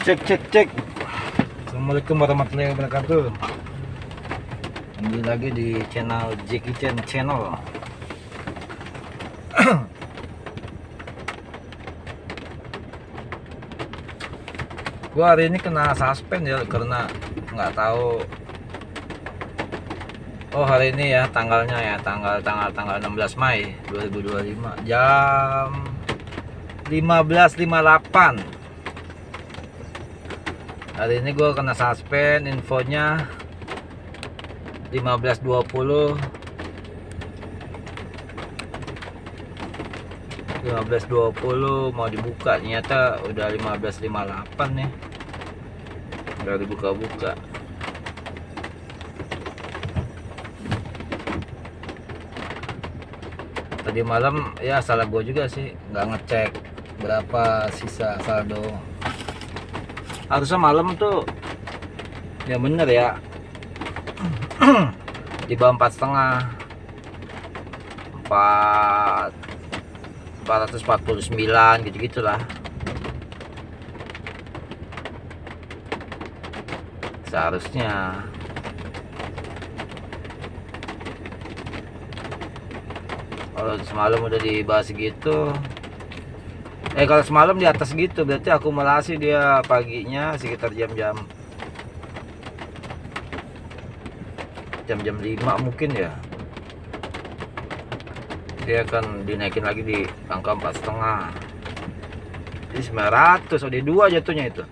Cek cek cek. Assalamualaikum warahmatullahi wabarakatuh. Kembali lagi di channel Jackie Chan Channel. Gua hari ini kena suspend ya karena nggak tahu. Oh, hari ini ya tanggalnya ya tanggal 16 Mei 2025 jam 15.58. Hari ini gue kena suspend, infonya 15.20 mau dibuka, ternyata udah 15.58 nih, udah dibuka-buka. Tadi malam ya salah gue juga sih, nggak ngecek berapa sisa saldo. Harusnya malam tuh ya bener ya di bawah 4,5 449 gitu-gitulah seharusnya. Kalau semalam udah dibahas gitu, kalau semalam di atas gitu berarti akumulasi dia paginya sekitar jam-jam 5 mungkin ya, dia akan dinaikin lagi di angka 4,5, jadi 900. Udah 2 jatuhnya itu.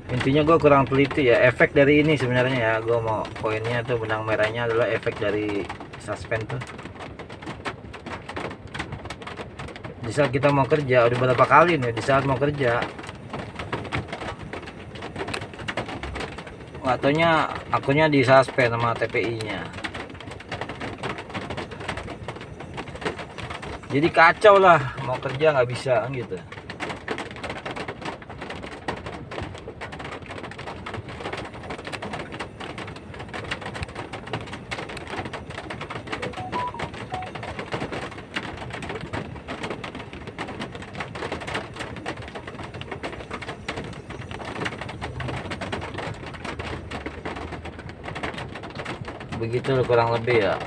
Intinya gue kurang teliti ya efek dari ini sebenarnya ya. Gue mau poinnya tuh benang merahnya adalah efek dari suspend tuh. Di saat kita mau kerja, udah berapa kali nih di saat mau kerja, nggak taunya akunnya di suspend sama TPI nya, jadi kacau lah, mau kerja nggak bisa kan gitu. Begitu kurang lebih ya.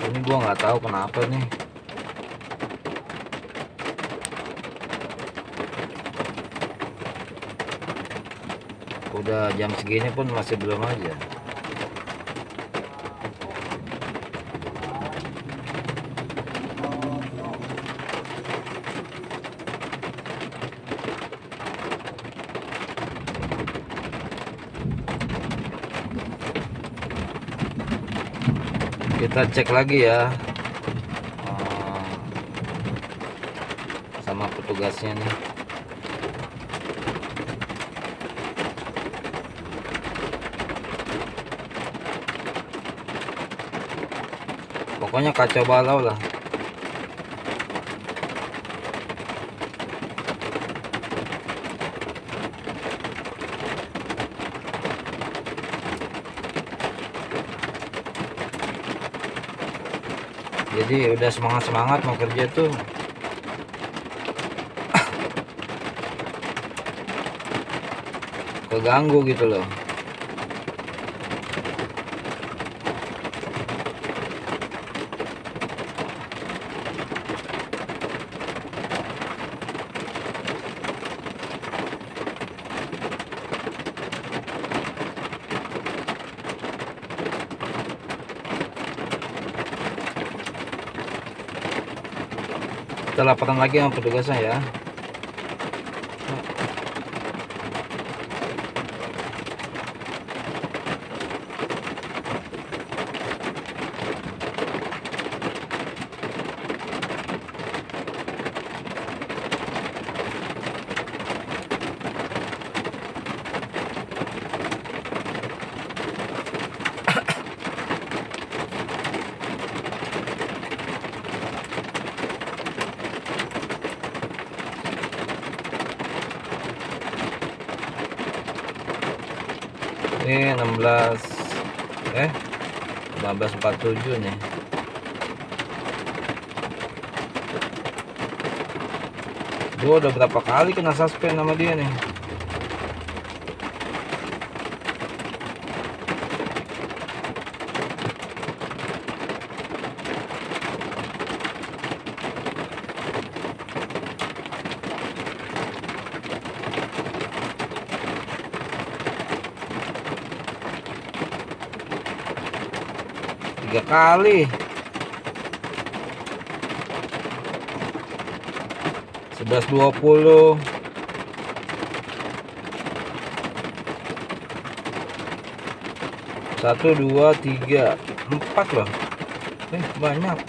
Ini gua nggak tahu kenapa nih. Udah jam segini pun masih belum aja. Kita cek lagi ya sama petugasnya nih. Pokoknya kacau balau lah. Jadi udah semangat mau kerja tuh keganggu gitu loh. Kita laporan lagi sama petugasnya ya. Ini 1547 nih. Gua udah berapa kali kena suspend sama dia nih. Tiga kali. 11.20. Satu, dua, tiga, empat loh. Banyak.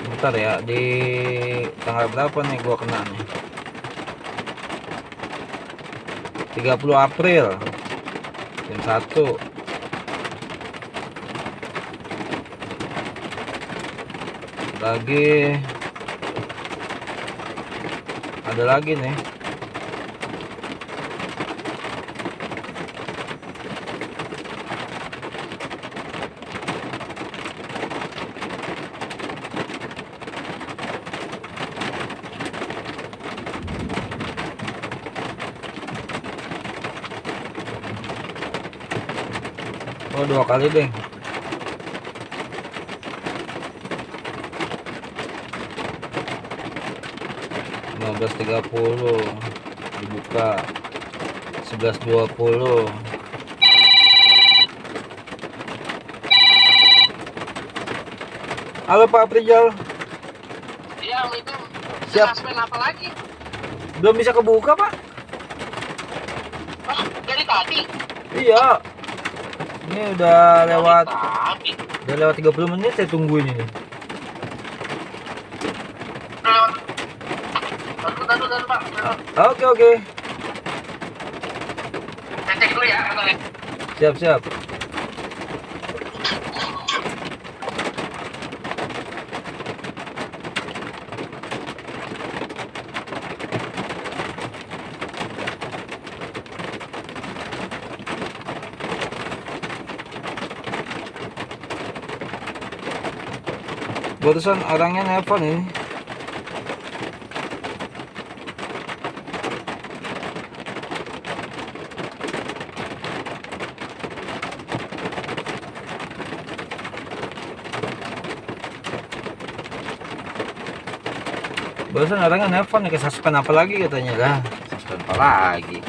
Bentar ya, di tanggal berapa nih gua kena nih? 30 April jam 1. Lagi ada lagi nih. Oh, 2 kali deh. .30 dibuka. 11.20. Halo Pak Prijal. Iya, itu. Siap. Suspend apa lagi? Belum bisa kebuka Pak? Ah, dari tadi. Iya. Ini udah lewat Dari tadi. udah lewat 30 menit saya tungguin ini. Bentar, Pak. Oke. Saya cek dulu ya, bentar ya. Siap. Barusan orangnya nelpon ini. Barusan orangnya nelpon nih, ke suspend apa lagi katanya lah. Suspend apa lagi?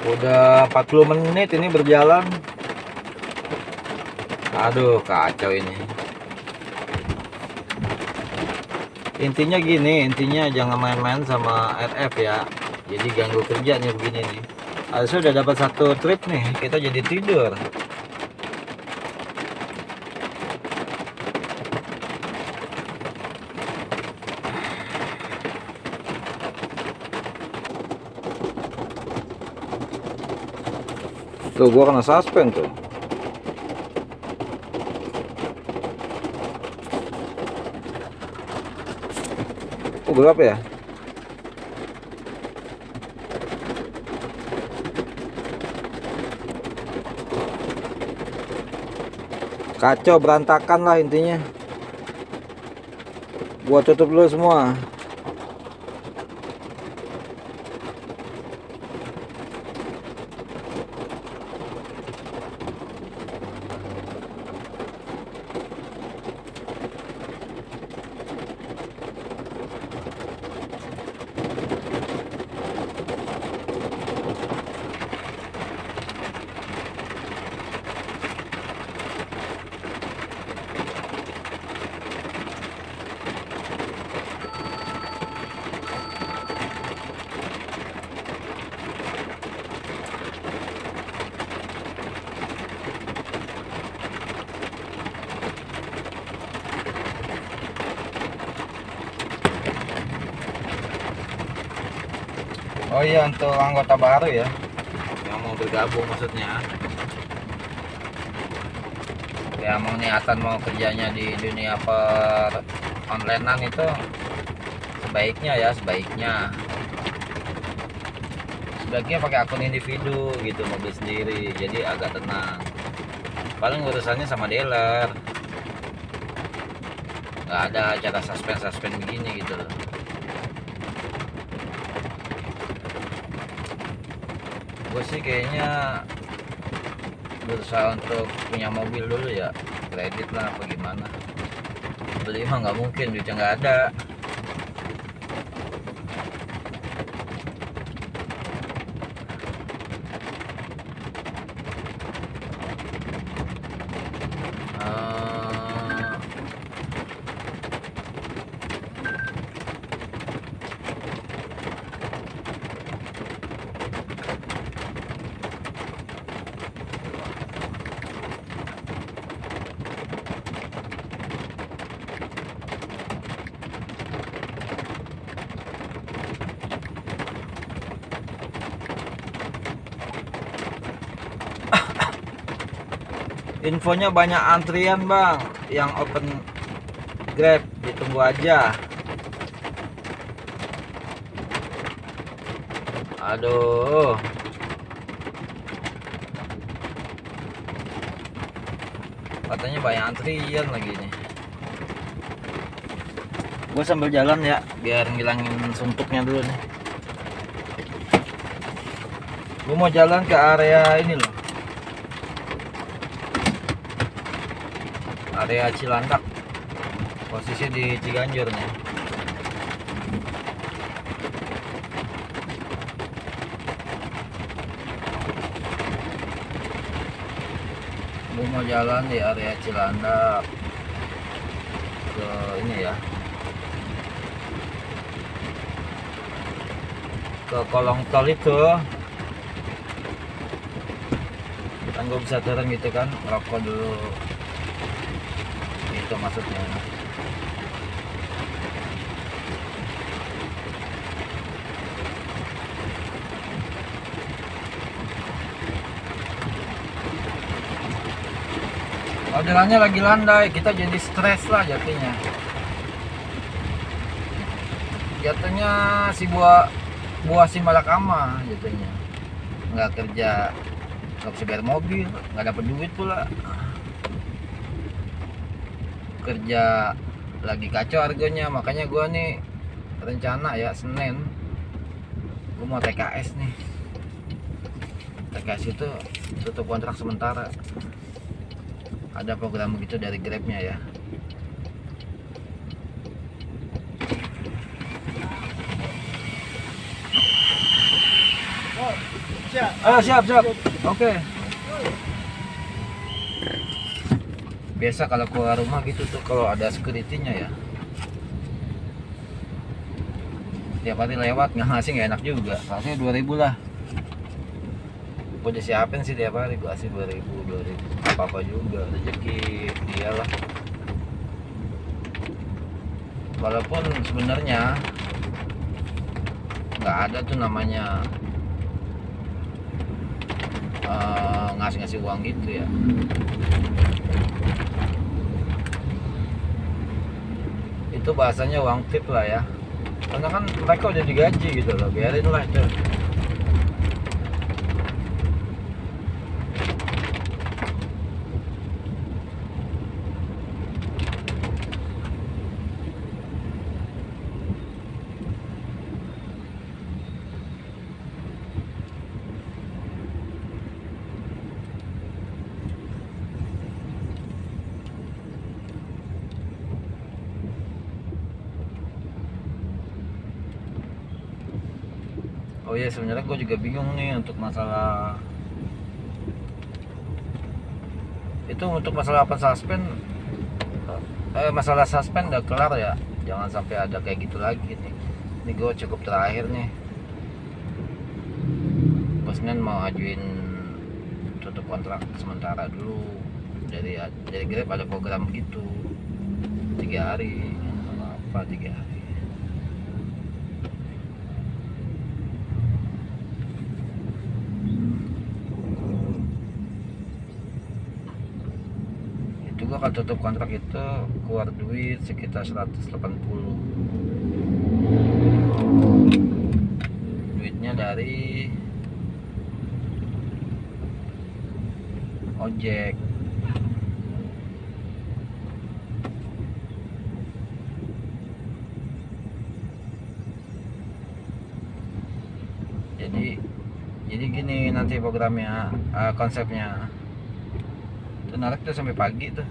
Udah 40 menit ini berjalan. Aduh, kacau ini. Intinya gini, jangan main-main sama RF ya. Jadi ganggu kerja nih begini nih. Harusnya udah dapat 1 trip nih, kita jadi tidur. Tuh, gua kena suspend tuh. Oh, berapa ya? Kacau, berantakan lah intinya. Gua tutup dulu semua. Oh iya, untuk anggota baru ya yang mau bergabung, maksudnya ya mau niatan mau kerjanya di dunia onlinean itu sebaiknya pakai akun individu gitu, mobil sendiri, jadi agak tenang. Paling urusannya sama dealer, nggak ada acara suspend begini gitu loh. Gue sih kayaknya berusaha untuk punya mobil dulu ya, kredit lah apa gimana. Beli mah nggak mungkin, duitnya nggak ada. Infonya banyak antrian bang, yang open Grab, ditunggu aja. Aduh, katanya banyak antrian lagi nih. Gue sambil jalan ya, biar ngilangin suntuknya dulu nih. Gue mau jalan ke area ini loh, area Cilandak, posisi di Ciganjur nih. Gue mau jalan di area Cilandak ke ini ya, ke kolong tol itu kan. Gue bisa turun gitu kan, rokok dulu itu maksudnya. Orderannya lagi landai, kita jadi stres lah jatuhnya. Si buah si malakama jatuhnya. Nggak kerja, nggak bisa bayar mobil, nggak dapet duit pula. Kerja lagi kacau harganya, makanya gua nih rencana ya Senin gua mau TKS nih. TKS itu tutup kontrak sementara. Ada program begitu dari Grabnya ya. Siap. Oke. Biasa kalau keluar rumah gitu tuh, kalau ada security-nya ya, tiap hari lewat nggak ngasih, nggak enak juga. Kasih 2000 lah. Gue udah siapin sih tiap hari, gue kasih 2000 apa juga, rezeki dia lah. Walaupun sebenarnya nggak ada tuh namanya ngasih uang gitu ya. Itu bahasanya uang tip lah ya, karena kan mereka udah digaji gitu loh, biarin lah itu. Oh iya, sebenarnya gue juga bingung nih untuk masalah itu, untuk masalah apa suspend. Masalah suspend udah kelar ya, jangan sampai ada kayak gitu lagi nih. Ini gue cukup terakhir nih. Bosnya mau ajuin tutup kontrak sementara dulu dari Grab. Ada program gitu 3 hari apa 3 hari. Itu gua kalau tutup kontrak itu keluar duit sekitar 180. Duitnya dari ojek. Jadi gini nanti programnya, konsepnya itu narik tuh sampai pagi tuh.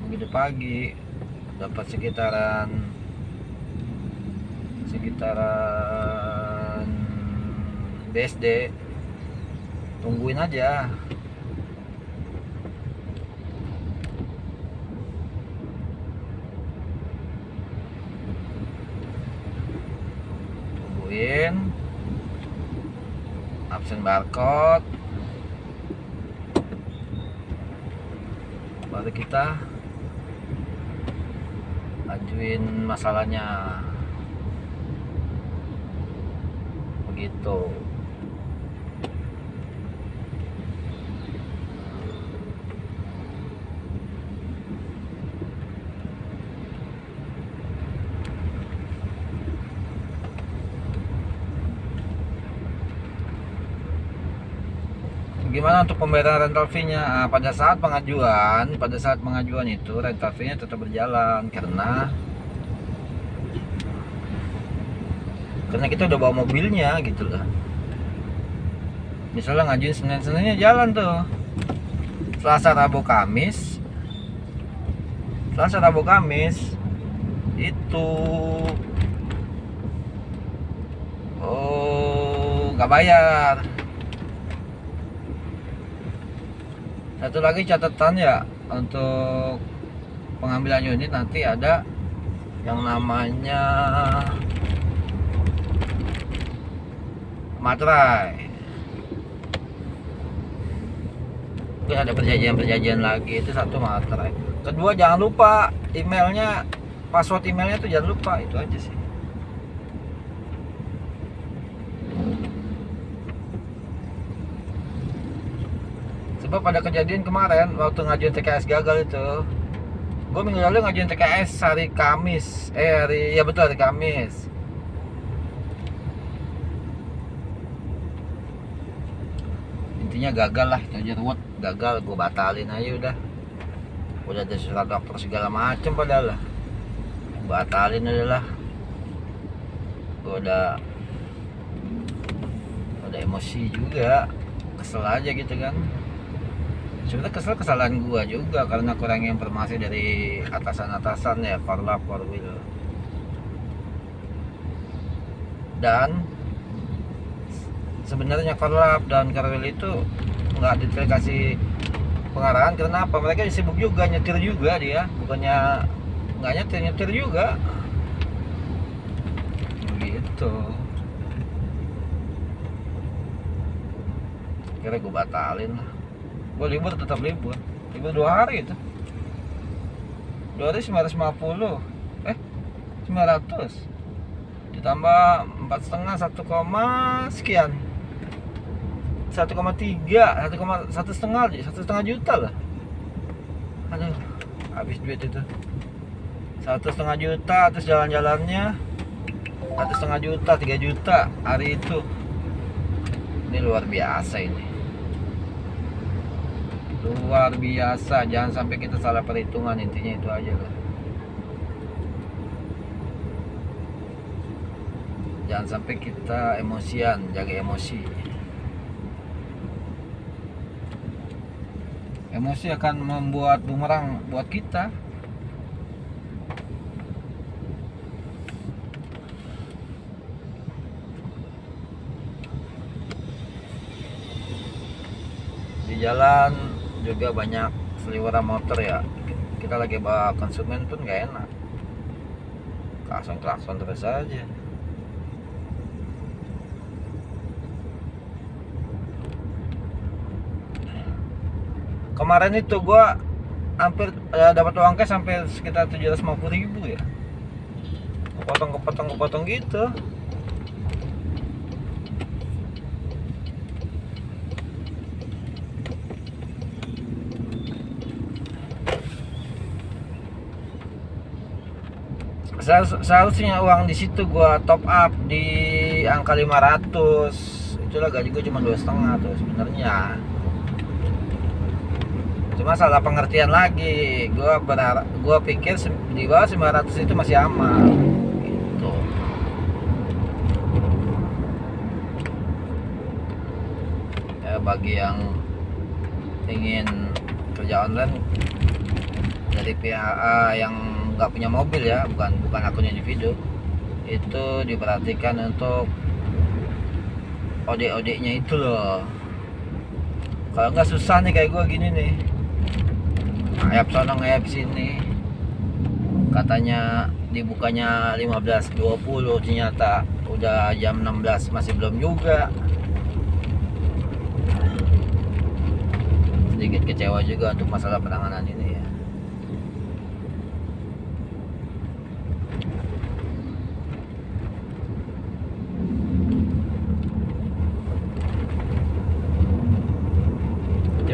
Begitu pagi dapat sekitaran BSD, tungguin aja. Absen barcode, baru kita ajuin masalahnya, begitu. Gimana untuk pembayaran rental fee-nya? Pada saat pengajuan itu rental fee-nya tetap berjalan karena kita udah bawa mobilnya gitu lah. Misalnya ngajuin Seninnya jalan tuh. Selasa Rabu Kamis itu nggak bayar. Satu lagi catatan ya, untuk pengambilan unit nanti ada yang namanya materai. Mungkin ada perjanjian lagi, itu satu materai. Kedua, jangan lupa emailnya, password emailnya tuh jangan lupa, itu aja sih. Sebab pada kejadian kemarin waktu ngajuin TKS gagal itu, gue minggu lalu ngajuin TKS hari Kamis, hari Kamis. Intinya gagal lah, itu aja, ruwet, gagal, gue batalin aja udah ada surat dokter segala macem, padahal lah batalin aja lah. Gue udah emosi juga, kesel aja gitu kan. Sebenarnya kesalahan gua juga karena kurang informasi dari atasan ya, Korlap, Korwil. Dan sebenarnya Korlap dan Korwil itu nggak dikasih pengarahan. Karena apa? Mereka sibuk juga, nyetir juga dia, bukannya nggak nyetir juga gitu. Kira gua batalin lah. Gue libur, tetap libur 2 hari itu. 2 hari 950, 900 ditambah 4,5, 1, sekian, 1,3, 1,5 juta lah. Aduh, habis duit itu 1,5 juta, terus jalan-jalannya 1,5 juta, 3 juta hari itu. Ini luar biasa ini. Luar biasa, jangan sampai kita salah perhitungan, intinya itu aja lah. Jangan sampai kita emosian, jaga emosi. Emosi akan membuat bumerang buat kita. Di jalan juga banyak seliweran motor ya. Kita lagi bawa konsumen pun gak enak, klakson terus aja. Kemarin itu gua hampir dapat uang cash sampai sekitar 750.000 ya, kepotong gitu. Seharusnya uang di situ gua top up di angka 500. Itulah gaji gua cuma 2,5 tuh sebenarnya. Cuma salah pengertian lagi. Gua pikir di bawah 900 itu masih aman. Gitu. Ya, bagi yang ingin kerja online dari pihak yang nggak punya mobil ya, bukan akun individu, itu diperhatikan untuk OD-OD-nya itu loh. Kalau nggak susah nih kayak gue gini nih, ngayap sono ngayap sini, katanya dibukanya 15.20, ternyata udah jam 16 masih belum juga. Sedikit kecewa juga untuk masalah penanganan ini ya.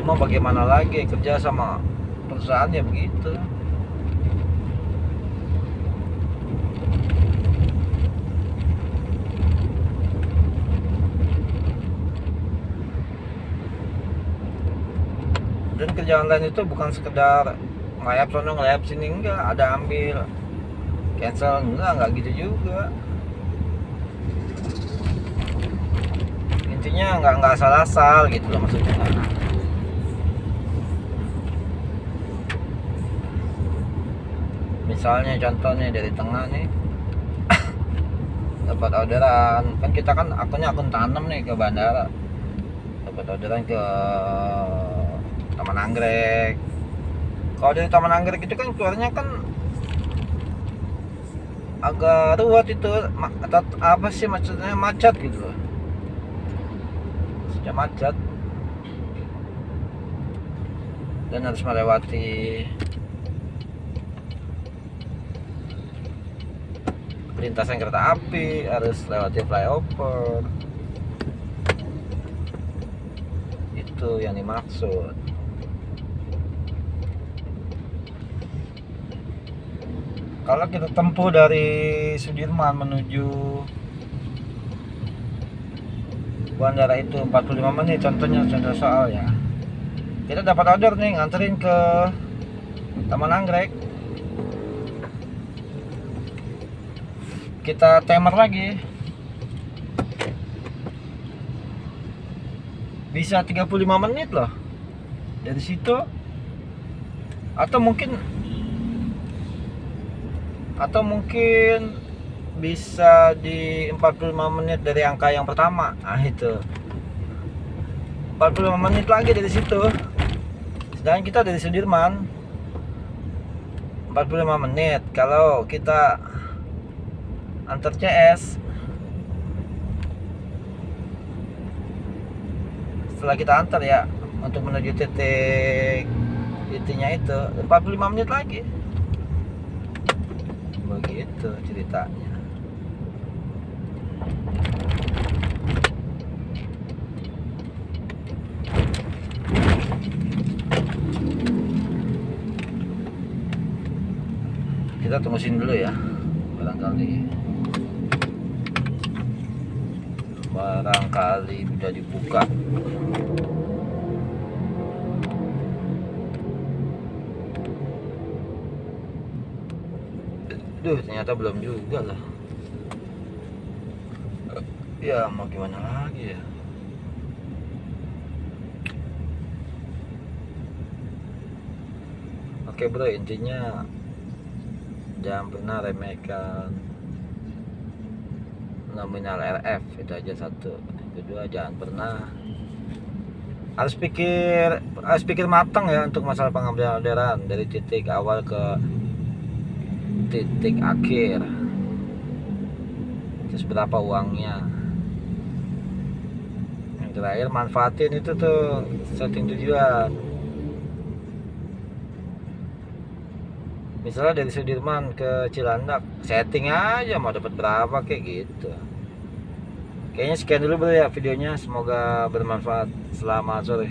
Mau bagaimana lagi, kerja sama perusahaan ya begitu. Dan kerja online itu bukan sekedar ngayap sono ngayap sini, enggak, ada ambil cancel, enggak gitu juga. Intinya enggak asal-asal gitu loh maksudnya. Misalnya contohnya dari tengah nih dapat orderan, kan kita kan akunnya akun tanam nih ke bandara, dapat orderan ke Taman Anggrek. Kalau dari Taman Anggrek itu kan keluarnya kan agak ruwet itu, atau apa sih maksudnya, macet gitu loh, maksudnya macet dan harus melewati lintasan kereta api, harus lewati flyover. Itu yang dimaksud. Kalau kita tempuh dari Sudirman menuju bandara itu 45 menit contohnya, contoh soal ya. Kita dapat order nih nganterin ke Taman Anggrek. Kita timer lagi, bisa 35 menit loh dari situ, atau mungkin bisa di 45 menit dari angka yang pertama. Nah itu 45 menit lagi dari situ, sedangkan kita dari Sudirman 45 menit. Kalau kita antar CS, setelah kita antar ya untuk menuju titik intinya itu 45 menit lagi. Begitu ceritanya. Kita tungguin dulu ya, barangkali udah dibuka. Duh, ternyata belum juga lah. Ya mau gimana lagi ya. Oke bro, intinya jangan pernah remehkan nominal RF, itu aja satu. Yang kedua, jangan pernah, harus pikir matang ya untuk masalah pengambilan orderan dari titik awal ke titik akhir. Terus berapa uangnya. Yang terakhir, manfaatin itu tuh setting tujuan. Misalnya dari Sudirman ke Cilandak, setting aja mau dapat berapa kayak gitu. Kayaknya sekian dulu bro ya videonya, semoga bermanfaat. Selamat sore.